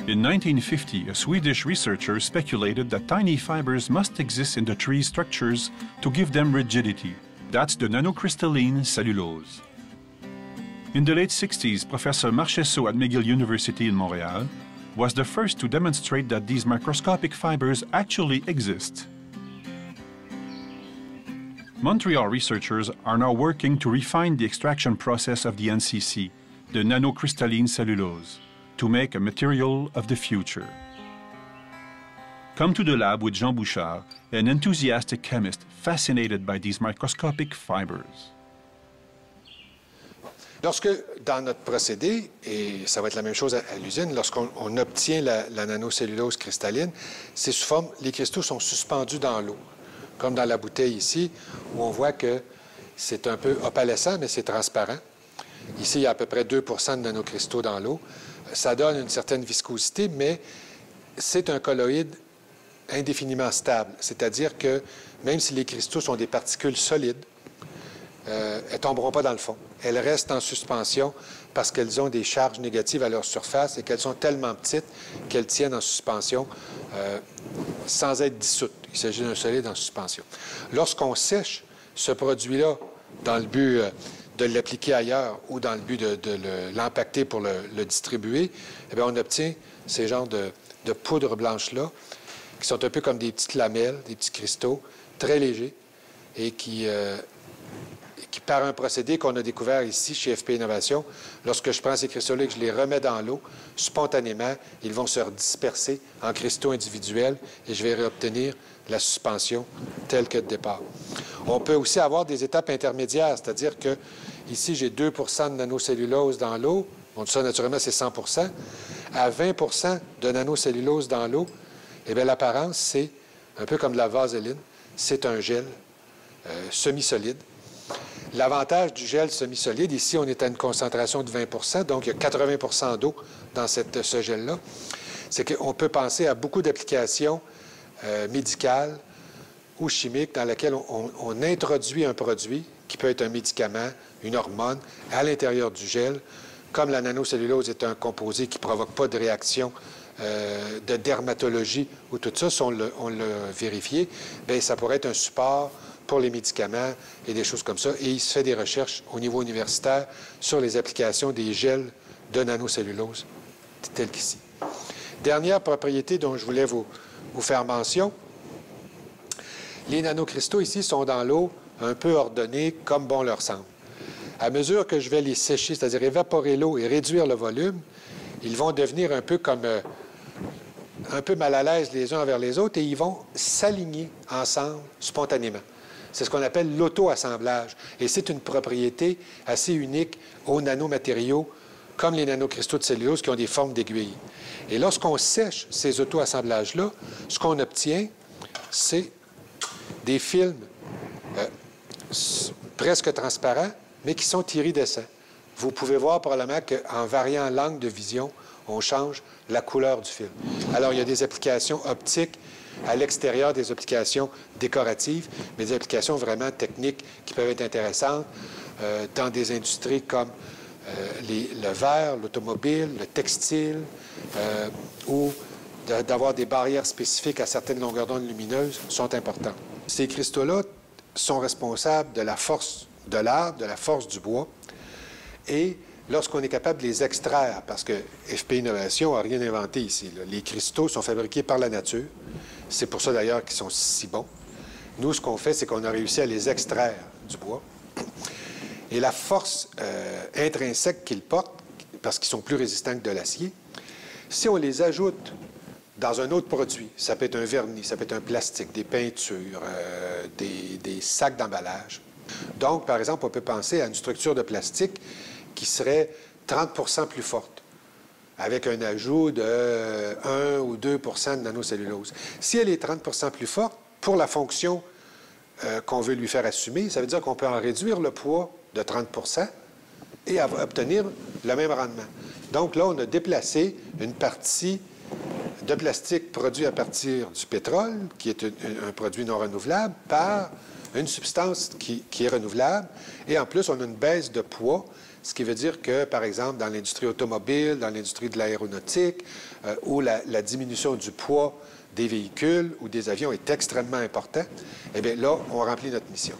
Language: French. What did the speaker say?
In 1950, a Swedish researcher speculated that tiny fibers must exist in the tree structures to give them rigidity. That's the nanocrystalline cellulose. In the late 60s, Professor Marcheseau at McGill University in Montreal was the first to demonstrate that these microscopic fibers actually exist. Montreal researchers are now working to refine the extraction process of the NCC, the nanocrystalline cellulose, to make a material of the future. Come to the lab with Jean Bouchard, an enthusiastic chemist fascinated by these microscopic fibers. Lorsque, dans notre procédé, et ça va être la même chose à l'usine, lorsqu'on obtient la nanocellulose cristalline, c'est sous forme, les cristaux sont suspendus dans l'eau, comme dans la bouteille ici, où on voit que c'est un peu opalescent, mais c'est transparent. Ici, il y a à peu près 2 de nanocristaux dans l'eau. Ça donne une certaine viscosité, mais c'est un colloïde indéfiniment stable, c'est-à-dire que même si les cristaux sont des particules solides, elles ne tomberont pas dans le fond. Elles restent en suspension parce qu'elles ont des charges négatives à leur surface et qu'elles sont tellement petites qu'elles tiennent en suspension sans être dissoutes. Il s'agit d'un solide en suspension. Lorsqu'on sèche ce produit-là dans le but de l'appliquer ailleurs ou dans le but de l'empacter pour le distribuer, eh bien, on obtient ces genres de poudre blanche-là qui sont un peu comme des petites lamelles, des petits cristaux très légers et qui par un procédé qu'on a découvert ici chez FP Innovation, lorsque je prends ces cristaux-là et que je les remets dans l'eau, spontanément, ils vont se disperser en cristaux individuels et je vais réobtenir la suspension telle que de départ. On peut aussi avoir des étapes intermédiaires, c'est-à-dire que ici, j'ai 2 de nanocellulose dans l'eau. Bon, tout ça, naturellement, c'est 100 À 20 de nanocellulose dans l'eau, eh bien, l'apparence, c'est un peu comme de la vaseline. C'est un gel semi-solide. L'avantage du gel semi-solide, ici, on est à une concentration de 20 donc il y a 80 d'eau dans ce gel-là, c'est qu'on peut penser à beaucoup d'applications médicales ou chimiques dans lesquelles on introduit un produit qui peut être un médicament, une hormone, à l'intérieur du gel. Comme la nanocellulose est un composé qui ne provoque pas de réaction de dermatologie ou tout ça, si on l'a vérifié, bien, ça pourrait être un support pour les médicaments et des choses comme ça. Et il se fait des recherches au niveau universitaire sur les applications des gels de nanocellulose, tels qu'ici. Dernière propriété dont je voulais vous faire mention, les nanocristaux ici sont dans l'eau un peu ordonnés comme bon leur semble. À mesure que je vais les sécher, c'est-à-dire évaporer l'eau et réduire le volume, ils vont devenir un peu comme un peu mal à l'aise les uns envers les autres et ils vont s'aligner ensemble spontanément. C'est ce qu'on appelle l'auto-assemblage. Et c'est une propriété assez unique aux nanomatériaux, comme les nanocristaux de cellulose qui ont des formes d'aiguilles. Et lorsqu'on sèche ces auto-assemblages-là, ce qu'on obtient, c'est des films presque transparents, mais qui sont iridescents. Vous pouvez voir probablement qu'en variant l'angle de vision, on change la couleur du film. Alors, il y a des applications optiques à l'extérieur, des applications décoratives, mais des applications vraiment techniques qui peuvent être intéressantes dans des industries comme le verre, l'automobile, le textile, ou d'avoir des barrières spécifiques à certaines longueurs d'onde lumineuses sont importantes. Ces cristaux-là sont responsables de la force de l'arbre, de la force du bois, et lorsqu'on est capable de les extraire, parce que FP Innovation n'a rien inventé ici, là. Les cristaux sont fabriqués par la nature. C'est pour ça, d'ailleurs, qu'ils sont si bons. Nous, ce qu'on fait, c'est qu'on a réussi à les extraire du bois. Et la force intrinsèque qu'ils portent, parce qu'ils sont plus résistants que de l'acier, si on les ajoute dans un autre produit, ça peut être un vernis, ça peut être un plastique, des peintures, des sacs d'emballage. Donc, par exemple, on peut penser à une structure de plastique qui serait 30 plus forte, avec un ajout de 1 ou 2 de nanocellulose. Si elle est 30 plus forte, pour la fonction qu'on veut lui faire assumer, ça veut dire qu'on peut en réduire le poids de 30 et obtenir le même rendement. Donc là, on a déplacé une partie de plastique produit à partir du pétrole, qui est un produit non renouvelable, par une substance qui est renouvelable. Et en plus, on a une baisse de poids, Ce qui veut dire que, par exemple, dans l'industrie automobile, dans l'industrie de l'aéronautique, où la diminution du poids des véhicules ou des avions est extrêmement importante, eh bien là, on remplit notre mission.